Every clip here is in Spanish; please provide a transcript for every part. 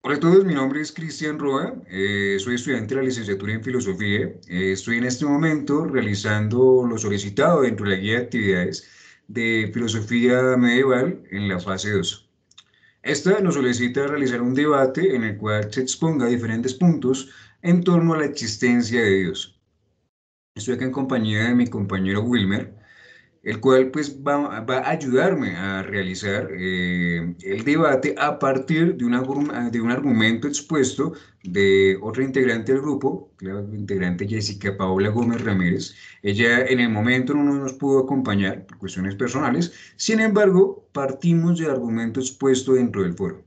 Hola a todos, mi nombre es Cristian Roa, soy estudiante de la licenciatura en Filosofía. Estoy en este momento realizando lo solicitado dentro de la guía de actividades de Filosofía Medieval en la fase 2. Esta nos solicita realizar un debate en el cual se exponga diferentes puntos en torno a la existencia de Dios. Estoy acá en compañía de mi compañero Wilmer, el cual pues va a ayudarme a realizar el debate a partir de, de un argumento expuesto de otra integrante del grupo, la integrante Jessica Paola Gómez Ramírez. Ella en el momento no nos pudo acompañar por cuestiones personales, sin embargo, partimos del argumento expuesto dentro del foro.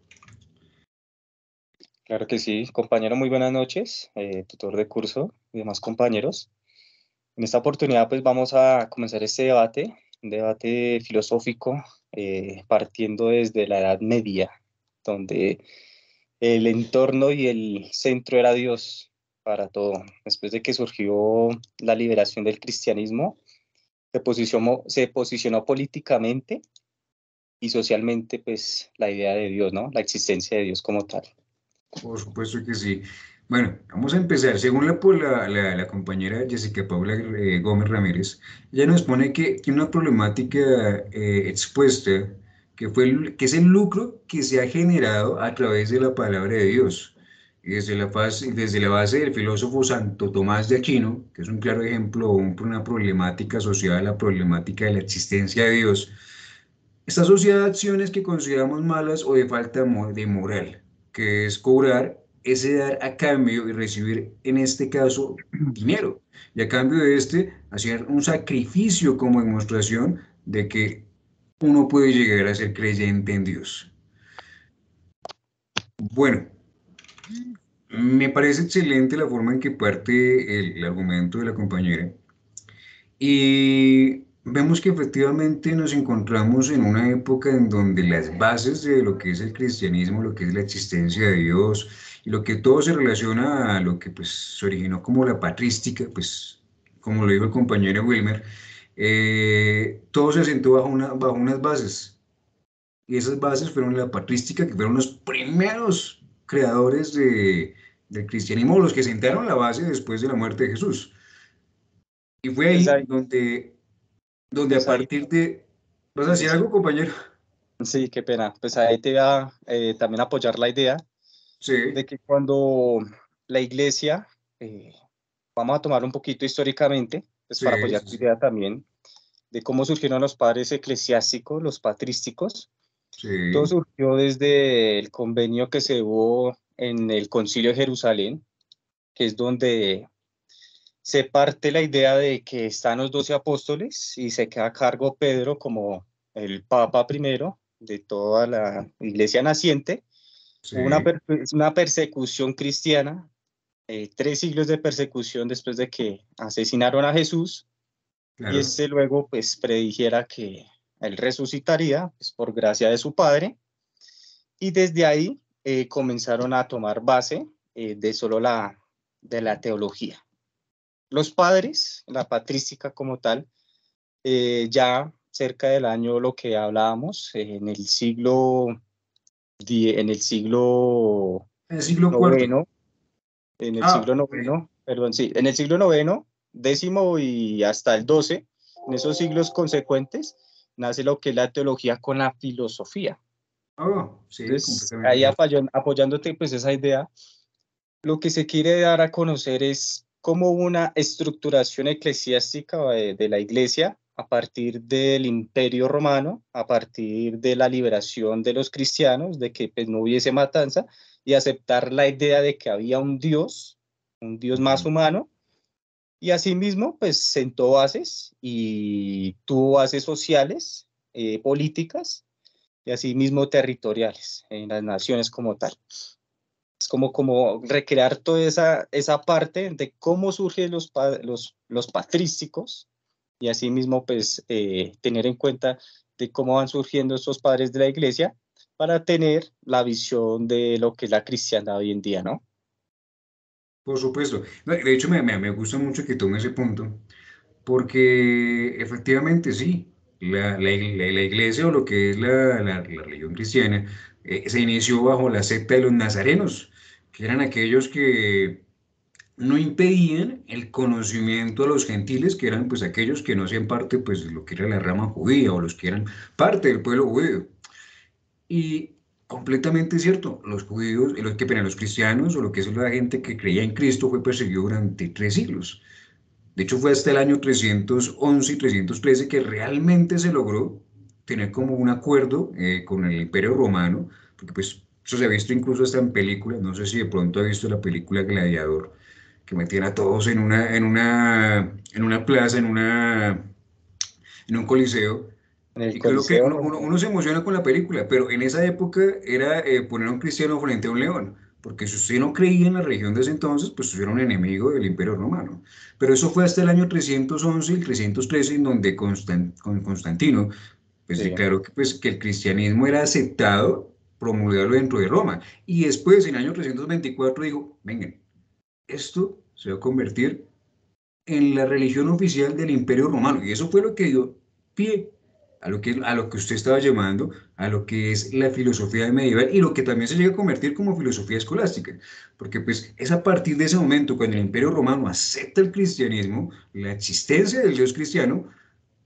Claro que sí, compañero, muy buenas noches, tutor de curso y demás compañeros. En esta oportunidad pues vamos a comenzar este debate, un debate filosófico partiendo desde la Edad Media, donde el entorno y el centro era Dios para todo. Después de que surgió la liberación del cristianismo, se posicionó políticamente y socialmente pues la idea de Dios, ¿no? La existencia de Dios como tal. Por supuesto que sí. Bueno, vamos a empezar. Según la compañera Jessica Paula Gómez Ramírez, ella nos pone que tiene una problemática expuesta, que es el lucro que se ha generado a través de la palabra de Dios. Y desde la base del filósofo Santo Tomás de Aquino, que es un claro ejemplo, una problemática asociada a la problemática de la existencia de Dios, está asociada a acciones que consideramos malas o de falta de moral, que es cobrar ese dar a cambio y recibir, en este caso, dinero. Y a cambio de hacer un sacrificio como demostración de que uno puede llegar a ser creyente en Dios. Bueno, me parece excelente la forma en que parte el argumento de la compañera. Y vemos que efectivamente nos encontramos en una época en donde las bases de lo que es el cristianismo, lo que es la existencia de Dios y lo que todo se relaciona a lo que pues se originó como la patrística, pues como lo dijo el compañero Wilmer, todo se asentó bajo unas bases. Y esas bases fueron la patrística, que fueron los primeros creadores del cristianismo, los que sentaron la base después de la muerte de Jesús. Y fue Pues ahí ahí, donde a pues ahí, partir de... ¿Vas a decir sí, algo, compañero? sí, qué pena. Pues ahí te voy a también apoyar la idea de Sí, que cuando la iglesia, vamos a tomar un poquito históricamente, pues para sí, apoyar sí, tu sí, idea también, de cómo surgieron los padres eclesiásticos, los patrísticos. Todo sí, surgió desde el convenio que se hubo en el Concilio de Jerusalén, que es donde se parte la idea de que están los 12 apóstoles y se queda a cargo Pedro como el papa primero de toda la iglesia naciente. Hubo sí, una persecución cristiana, 3 siglos de persecución después de que asesinaron a Jesús y claro. este luego pues predijera que él resucitaría pues, por gracia de su padre y desde ahí comenzaron a tomar base de solo de la teología. Los padres, la patrística como tal, ya cerca del año lo que hablábamos, en el siglo En el siglo cuarto. noveno, en el Ah, siglo ok. noveno, perdón, sí, en el siglo noveno, décimo y hasta el 12, en esos siglos consecuentes, nace lo que es la teología con la filosofía. Oh, sí, Entonces, completamente ahí cierto. apoyándote pues esa idea, lo que se quiere dar a conocer es como una estructuración eclesiástica de la iglesia a partir del Imperio Romano, a partir de la liberación de los cristianos, de que pues, no hubiese matanza y aceptar la idea de que había un Dios más Ujú. humano, y asimismo pues sentó bases y tuvo bases sociales, políticas y asimismo territoriales en las naciones como tal. Es como recrear toda esa parte de cómo surgen los patrísticos y asimismo pues tener en cuenta de cómo van surgiendo estos padres de la iglesia para tener la visión de lo que es la cristiandad hoy en día, ¿no? Por supuesto. No, de hecho, me gusta mucho que tome ese punto, porque efectivamente sí, la iglesia o lo que es la religión cristiana se inició bajo la secta de los nazarenos, que eran aquellos que no impedían el conocimiento a los gentiles, que eran pues aquellos que no hacían parte pues de lo que era la rama judía o los que eran parte del pueblo judío. Y completamente cierto, los judíos, los que los cristianos o lo que es la gente que creía en Cristo fue perseguido durante 3 siglos. De hecho, fue hasta el año 311 y 313 que realmente se logró tener como un acuerdo con el Imperio Romano, porque pues eso se ha visto incluso hasta en películas, no sé si de pronto ha visto la película Gladiador, que metían a todos en una plaza, en un coliseo, En el y creo que uno, Coliseo, uno- uno se emociona con la película, pero en esa época era poner a un cristiano frente a un león, porque si usted no creía en la religión de ese entonces, pues usted era un enemigo del Imperio Romano. Pero eso fue hasta el año 311 y el 313 en donde Constantino pues sí, declaró que el cristianismo era aceptado promulgarlo dentro de Roma. Y después, en el año 324, dijo, vengan, esto se va a convertir en la religión oficial del Imperio Romano. Y eso fue lo que dio pie a lo que usted estaba llamando, a lo que es la filosofía medieval y lo que también se llega a convertir como filosofía escolástica. Porque pues es a partir de ese momento, cuando el Imperio Romano acepta el cristianismo, la existencia del Dios cristiano,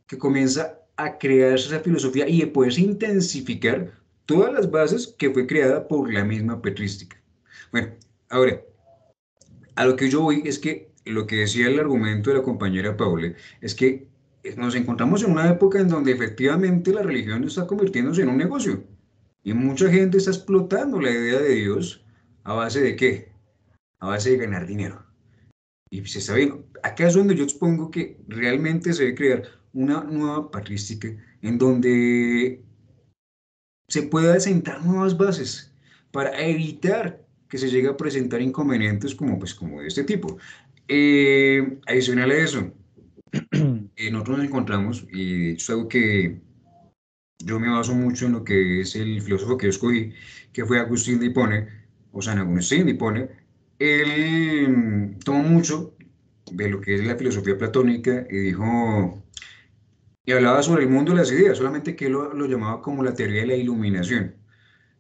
que comienza a crearse esa filosofía y de poderse intensificar todas las bases que fue creada por la misma patrística. Bueno, ahora, a lo que yo voy es que lo que decía el argumento de la compañera Paule es que nos encontramos en una época en donde efectivamente la religión está convirtiéndose en un negocio y mucha gente está explotando la idea de Dios a base de qué? A base de ganar dinero. Y se está viendo, acá es donde yo expongo que realmente se debe crear una nueva patrística en donde se pueda sentar nuevas bases para evitar que se llegue a presentar inconvenientes como de este tipo. Adicional a eso, nosotros nos encontramos, y de hecho es algo que yo me baso mucho en lo que es el filósofo que yo escogí, que fue Agustín de Hipona, o San Agustín de Hipona. Él tomó mucho de lo que es la filosofía platónica y dijo, y hablaba sobre el mundo de las ideas, solamente que él lo llamaba como la teoría de la iluminación,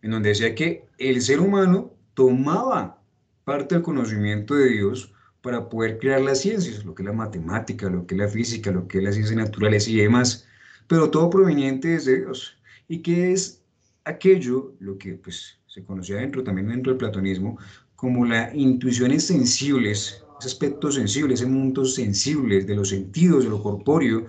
en donde decía que el ser humano tomaba parte del conocimiento de Dios para poder crear las ciencias, lo que es la matemática, lo que es la física, lo que es las ciencias naturales y demás, pero todo proveniente desde Dios. ¿Y qué es aquello, lo que pues, se conocía también dentro del platonismo, como las intuiciones sensibles, ese aspecto sensible, ese mundo sensible de los sentidos, de lo corpóreo,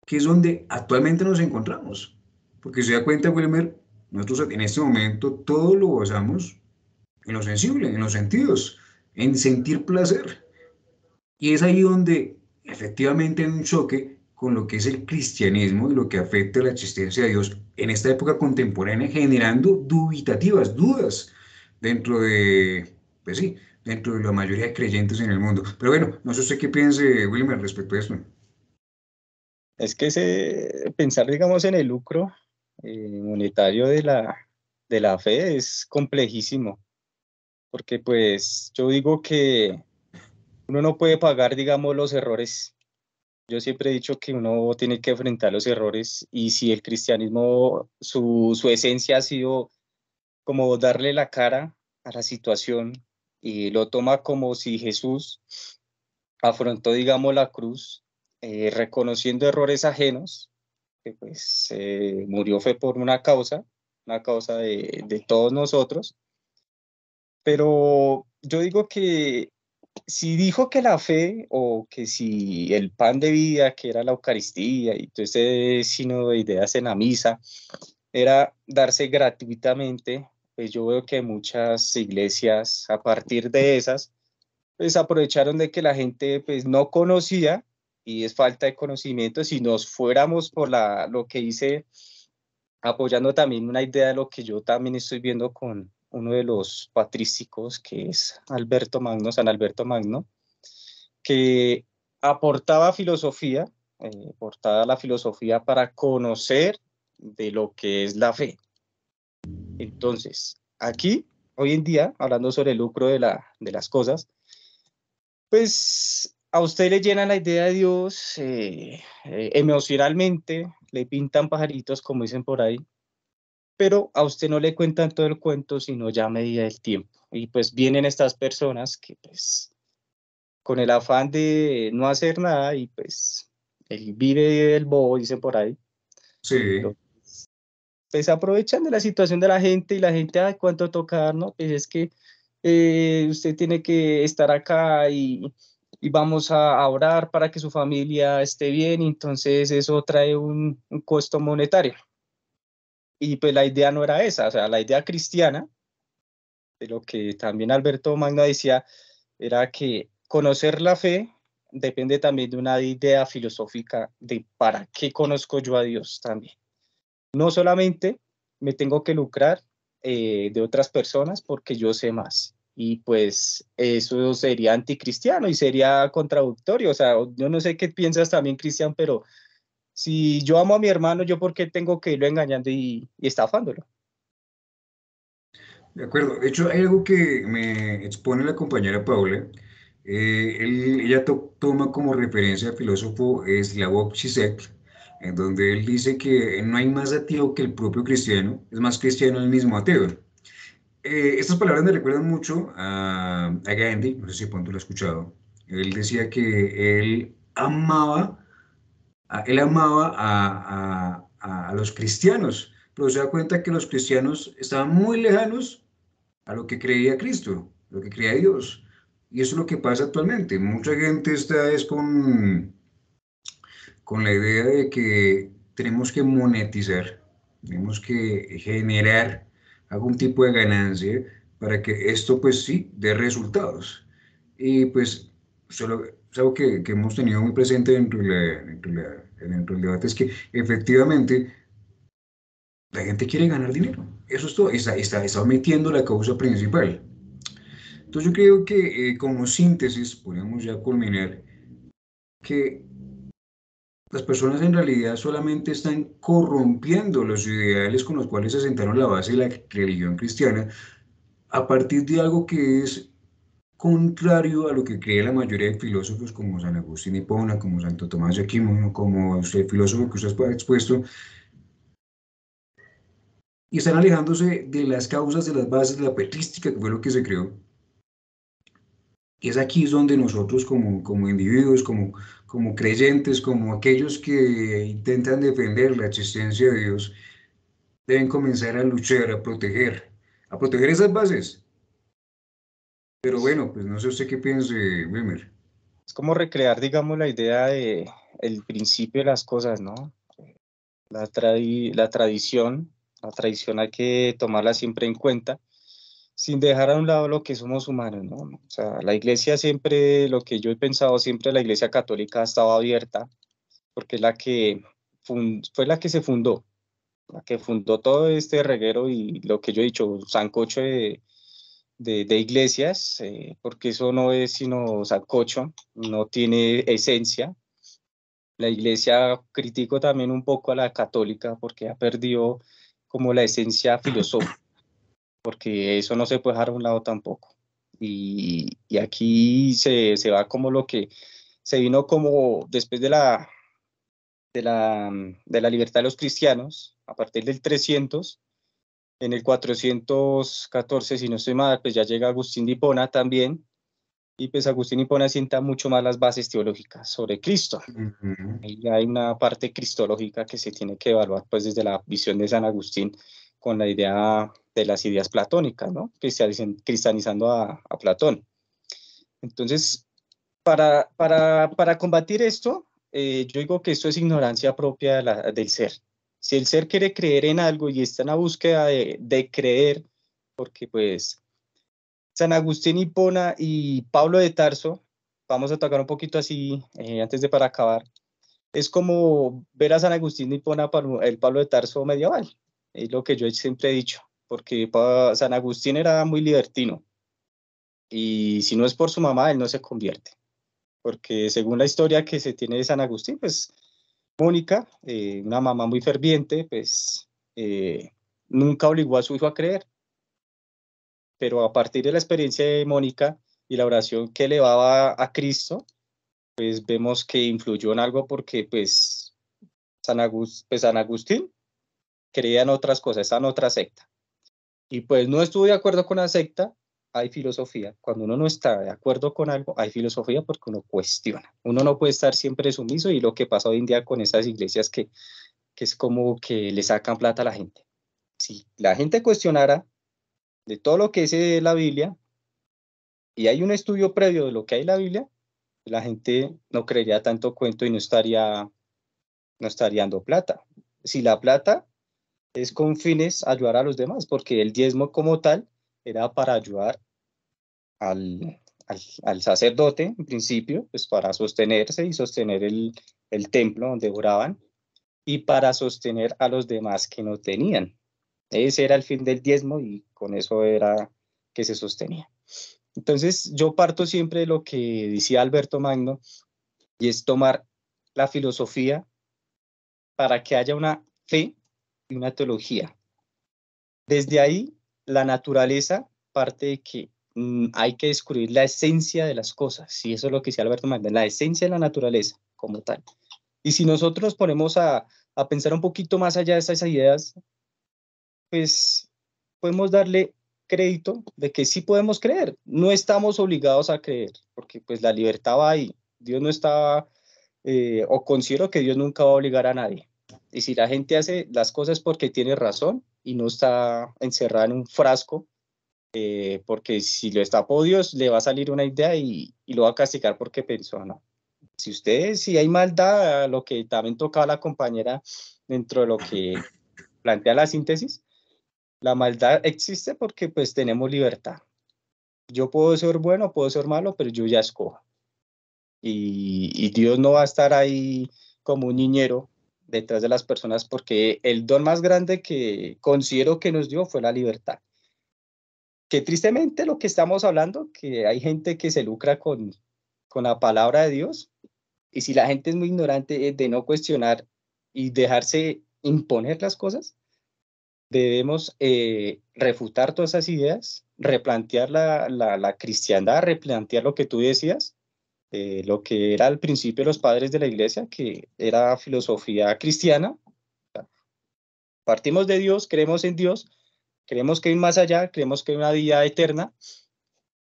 que es donde actualmente nos encontramos? Porque se da cuenta, Wilmer, nosotros en este momento todo lo basamos en lo sensible, en los sentidos, en sentir placer. Y es ahí donde efectivamente hay un choque con lo que es el cristianismo y lo que afecta a la existencia de Dios en esta época contemporánea, generando dubitativas, dudas dentro de, pues sí, dentro de la mayoría de creyentes en el mundo. Pero bueno, no sé usted qué piense, Wilmer, respecto a esto. es que pensar, digamos, en el lucro monetario de la fe es complejísimo, porque pues yo digo que uno no puede pagar, digamos, los errores. Yo siempre he dicho que uno tiene que enfrentar los errores y si el cristianismo, su esencia ha sido como darle la cara a la situación y lo toma como si Jesús afrontó, digamos, la cruz, reconociendo errores ajenos, que pues murió fue por una causa de todos nosotros, pero yo digo que si dijo que la fe o que si el pan de vida, que era la Eucaristía y todo ese sínodo de ideas en la misa, era darse gratuitamente, pues yo veo que muchas iglesias a partir de esas, pues aprovecharon de que la gente pues no conocía y es falta de conocimiento, si nos fuéramos por lo que hice, apoyando también una idea de lo que yo también estoy viendo con uno de los patrísticos, que es Alberto Magno, San Alberto Magno, que aportaba filosofía, aportaba la filosofía para conocer de lo que es la fe. Entonces, aquí, hoy en día, hablando sobre el lucro de las cosas, pues a usted le llena la idea de Dios emocionalmente, le pintan pajaritos, como dicen por ahí, pero a usted no le cuentan todo el cuento, sino ya a medida del tiempo. Y pues vienen estas personas que pues con el afán de no hacer nada y pues él vive el bobo, dice por ahí, Sí, entonces, pues aprovechan de la situación de la gente y la gente, ay, ¿cuánto tocar? No, pues es que usted tiene que estar acá y vamos a orar para que su familia esté bien, y entonces eso trae un costo monetario. Y pues la idea no era esa, o sea, la idea cristiana, de lo que también Alberto Magno decía, era que conocer la fe depende también de una idea filosófica de para qué conozco yo a Dios también. No solamente me tengo que lucrar de otras personas porque yo sé más. Y pues eso sería anticristiano y sería contradictorio. O sea, yo no sé qué piensas también, Cristian, pero si yo amo a mi hermano, ¿yo por qué tengo que irlo engañando y estafándolo? de acuerdo. De hecho, hay algo que me expone la compañera Paula. Ella toma como referencia al filósofo Slavoj Žižek, en donde él dice que no hay más ateo que el propio cristiano, es más cristiano el mismo ateo. Estas palabras me recuerdan mucho a Gandhi, no sé si pronto lo has escuchado. Él decía que él amaba a los cristianos, pero se da cuenta que los cristianos estaban muy lejanos a lo que creía Cristo, lo que creía Dios. Y eso es lo que pasa actualmente. Mucha gente está es con la idea de que tenemos que monetizar, tenemos que generar algún tipo de ganancia para que esto pues sí dé resultados. Y pues solo, es algo que hemos tenido muy presente dentro del debate, es que efectivamente la gente quiere ganar dinero. Eso es todo, está omitiendo la causa principal. Entonces yo creo que como síntesis podemos ya culminar que las personas en realidad solamente están corrompiendo los ideales con los cuales se sentaron la base de la religión cristiana a partir de algo que es contrario a lo que cree la mayoría de filósofos como San Agustín de Hipona, como Santo Tomás de Aquino, como el filósofo que usted ha expuesto, y están alejándose de las causas, de las bases de la patrística, que fue lo que se creó. Y es aquí donde nosotros como individuos, como creyentes, como aquellos que intentan defender la existencia de Dios, deben comenzar a luchar, a proteger esas bases. Pero bueno, pues no sé usted qué piense, Wilmer. Es como recrear, digamos, la idea de el principio de las cosas, ¿no? La tradición hay que tomarla siempre en cuenta, sin dejar a un lado lo que somos humanos, ¿no? O sea, la iglesia siempre, lo que yo he pensado siempre, la iglesia católica ha estado abierta, porque es la que fue la que se fundó, la que fundó todo este reguero y lo que yo he dicho, sancocho de iglesias, porque eso no es sino sancocho, no tiene esencia. La iglesia critico también un poco a la católica porque ha perdido como la esencia filosófica, porque eso no se puede dejar a un lado tampoco. Y aquí se va como lo que se vino como después de la libertad de los cristianos, a partir del 300, en el 414, si no estoy mal, pues ya llega Agustín de Hipona también, y pues Agustín de Hipona sienta mucho más las bases teológicas sobre Cristo. Ujú. Ahí hay una parte cristológica que se tiene que evaluar pues desde la visión de San Agustín con la idea de las ideas platónicas, ¿no? Cristianizando a Platón. Entonces, para combatir esto, yo digo que esto es ignorancia propia del ser. Si el ser quiere creer en algo y está en la búsqueda de creer, porque pues San Agustín Hipona y Pablo de Tarso, vamos a tocar un poquito así antes de para acabar, es como ver a San Agustín de Hipona para el Pablo de Tarso medieval, es lo que yo siempre he dicho, porque San Agustín era muy libertino y si no es por su mamá, él no se convierte, porque según la historia que se tiene de San Agustín, pues Mónica, una mamá muy ferviente, pues nunca obligó a su hijo a creer, pero a partir de la experiencia de Mónica y la oración que elevaba a Cristo, pues vemos que influyó en algo porque pues San Agustín creía en otras cosas, estaba en otra secta. Y pues no estuve de acuerdo con la secta, hay filosofía. Cuando uno no está de acuerdo con algo, hay filosofía porque uno cuestiona. Uno no puede estar siempre sumiso y lo que pasa hoy en día con esas iglesias que es como que le sacan plata a la gente. Si la gente cuestionara de todo lo que dice la Biblia y hay un estudio previo de lo que hay en la Biblia, la gente no creería tanto cuento y no estaría dando plata. Si la plata es con fines a ayudar a los demás, porque el diezmo como tal era para ayudar al sacerdote, en principio, pues para sostenerse y sostener el templo donde oraban y para sostener a los demás que no tenían. Ese era el fin del diezmo y con eso era que se sostenía. Entonces, yo parto siempre de lo que decía Alberto Magno y es tomar la filosofía para que haya una fe y una teología. Desde ahí, la naturaleza parte de que hay que descubrir la esencia de las cosas, y eso es lo que decía Alberto Magno, la esencia de la naturaleza como tal. Y si nosotros nos ponemos a pensar un poquito más allá de esas ideas, pues podemos darle crédito de que sí podemos creer. No estamos obligados a creer, porque pues la libertad va ahí. Dios no está, o considero que Dios nunca va a obligar a nadie. Y si la gente hace las cosas porque tiene razón y no está encerrada en un frasco, porque si lo destapó Dios, le va a salir una idea y lo va a castigar porque pensó, no. Si hay maldad, lo que también tocaba la compañera dentro de lo que plantea la síntesis, la maldad existe porque pues tenemos libertad. Yo puedo ser bueno, puedo ser malo, pero yo ya escojo. Y Dios no va a estar ahí como un niñero detrás de las personas porque el don más grande que considero que nos dio fue la libertad. Que tristemente lo que estamos hablando, que hay gente que se lucra con la palabra de Dios y si la gente es muy ignorante de no cuestionar y dejarse imponer las cosas, debemos refutar todas esas ideas, replantear la cristiandad, replantear lo que tú decías, lo que era al principio los padres de la iglesia, que era filosofía cristiana. Partimos de Dios, creemos en Dios, creemos que hay más allá, creemos que hay una vida eterna,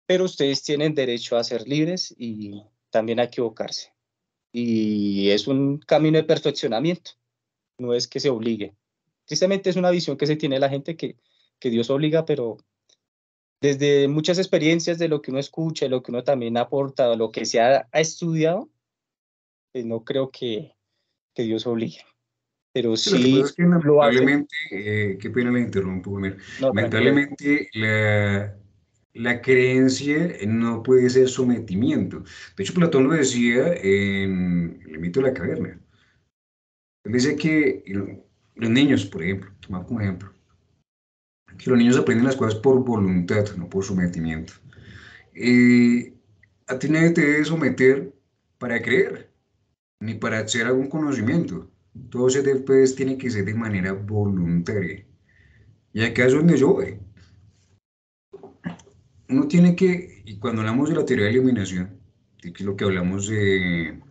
pero ustedes tienen derecho a ser libres y también a equivocarse. Y es un camino de perfeccionamiento, no es que se obligue. Tristemente es una visión que se tiene la gente que Dios obliga, pero desde muchas experiencias de lo que uno escucha, de lo que uno también ha aportado, lo que se ha estudiado, pues no creo que Dios obligue, pero Sí, lo que pasa sí es que lo hace. lamentablemente, qué pena le interrumpo, Homer. No, tranquilo. Lamentablemente la creencia no puede ser sometimiento. De hecho, Platón lo decía en el mito de la caverna. Él dice que los niños, por ejemplo, tomamos como ejemplo, que los niños aprenden las cosas por voluntad, no por sometimiento. Eh, a ti nadie te debe someter para creer, ni para hacer algún conocimiento. Todo se después tiene que ser de manera voluntaria. Y acá es donde yo voy. Uno tiene que, y cuando hablamos de la teoría de la iluminación, que es lo que hablamos de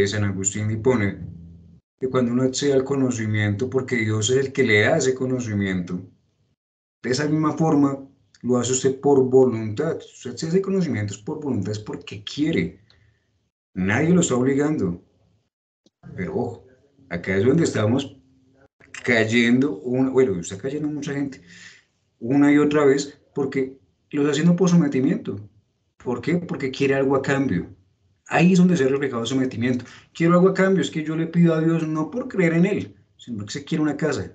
San Agustín de Hipona, que cuando uno accede al conocimiento, porque Dios es el que le da ese conocimiento, de esa misma forma lo hace usted por voluntad. Usted accede a ese conocimiento es por voluntad, es porque quiere. Nadie lo está obligando. Pero ojo, acá es donde estamos cayendo, bueno, está cayendo mucha gente una y otra vez porque lo está haciendo por sometimiento. ¿Por qué? Porque quiere algo a cambio. Ahí es donde se ha reflejado el sometimiento. Quiero algo a cambio, es que yo le pido a Dios no por creer en Él, sino que se quiere una casa.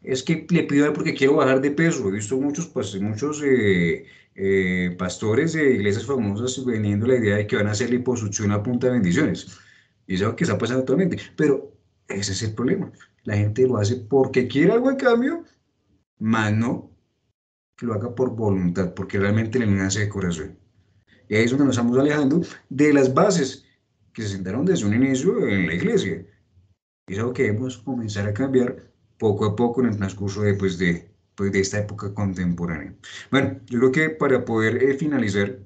Es que le pido a Él porque quiero bajar de peso. He visto muchos, pues, muchos pastores de iglesias famosas vendiendo la idea de que van a hacer liposucción a punta de bendiciones. Y eso es lo que está pasando actualmente. Pero ese es el problema. La gente lo hace porque quiere algo a cambio, más no que lo haga por voluntad, porque realmente le nace de corazón. Y ahí es donde nos estamos alejando de las bases que se sentaron desde un inicio en la iglesia. Y es algo que debemos comenzar a cambiar poco a poco en el transcurso de esta época contemporánea. Bueno, yo creo que para poder finalizar,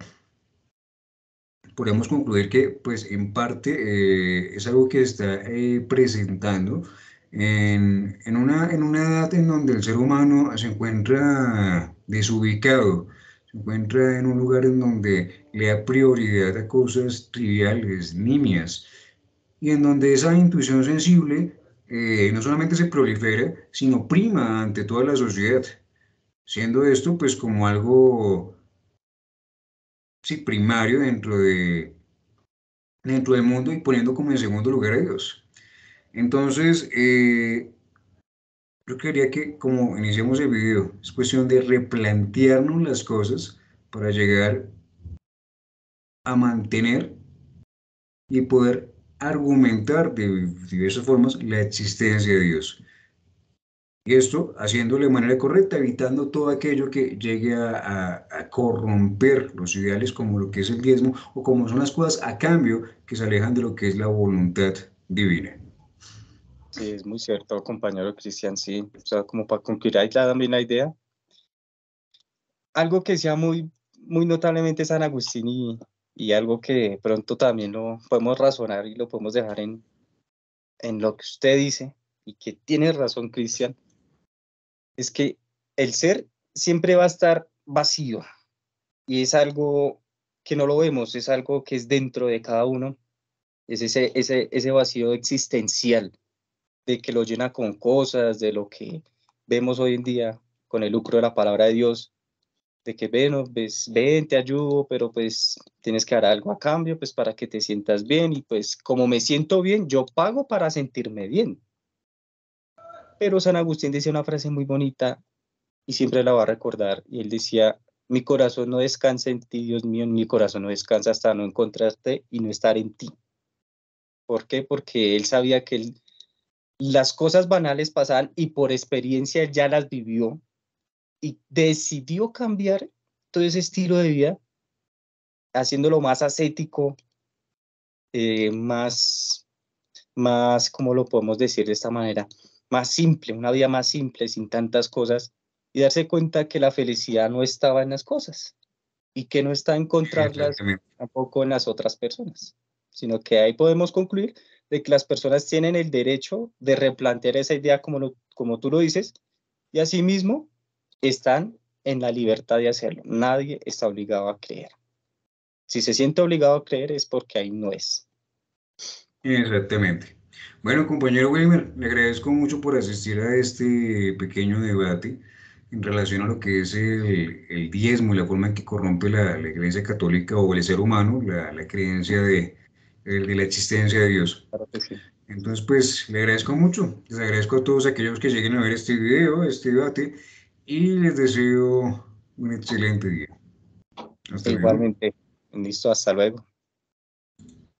podemos concluir que, pues, en parte es algo que está presentando en una edad en donde el ser humano se encuentra desubicado, se encuentra en un lugar en donde le da prioridad a cosas triviales, nimias, y en donde esa intuición sensible no solamente se prolifera, sino prima ante toda la sociedad, siendo esto pues como algo, sí, primario dentro del mundo y poniendo como en segundo lugar a Dios. Entonces, yo quería que, como iniciamos el video, es cuestión de replantearnos las cosas para llegar a mantener y poder argumentar de diversas formas la existencia de Dios. Y esto haciéndolo de manera correcta, evitando todo aquello que llegue a corromper los ideales como lo que es el diezmo o como son las cosas a cambio que se alejan de lo que es la voluntad divina. Sí, es muy cierto, compañero Cristian, sí. O sea, como para concluir ahí también la idea, algo que sea muy, muy notablemente San Agustín y algo que pronto también lo podemos razonar y lo podemos dejar en lo que usted dice y que tiene razón, Cristian, es que el ser siempre va a estar vacío y es algo que no lo vemos, es algo que es dentro de cada uno, es ese vacío existencial de que lo llena con cosas, de lo que vemos hoy en día con el lucro de la palabra de Dios, de que ven, no, ves, ven, te ayudo, pero pues tienes que dar algo a cambio, pues para que te sientas bien y pues como me siento bien, yo pago para sentirme bien. Pero San Agustín decía una frase muy bonita y siempre la va a recordar y él decía, mi corazón no descansa en ti, Dios mío, mi corazón no descansa hasta no encontrarte y no estar en ti. ¿Por qué? Porque él sabía que las cosas banales pasaban y por experiencia él ya las vivió y decidió cambiar todo ese estilo de vida, haciéndolo más ascético, más, ¿cómo lo podemos decir de esta manera? Más simple, una vida más simple, sin tantas cosas, y darse cuenta que la felicidad no estaba en las cosas y que no está en encontrarlas Exactamente. tampoco en las otras personas, sino que ahí podemos concluir de que las personas tienen el derecho de replantear esa idea como tú lo dices, y asimismo están en la libertad de hacerlo. Nadie está obligado a creer. Si se siente obligado a creer es porque ahí no es. Exactamente. Bueno, compañero Wilmer, le agradezco mucho por asistir a este pequeño debate en relación a lo que es el diezmo y la forma en que corrompe la Iglesia Católica o el ser humano, la creencia de la existencia de Dios. Claro que sí. Entonces, pues, le agradezco mucho. Les agradezco a todos aquellos que lleguen a ver este video, este debate, y les deseo un excelente día. Hasta luego. Igualmente. Listo, hasta luego.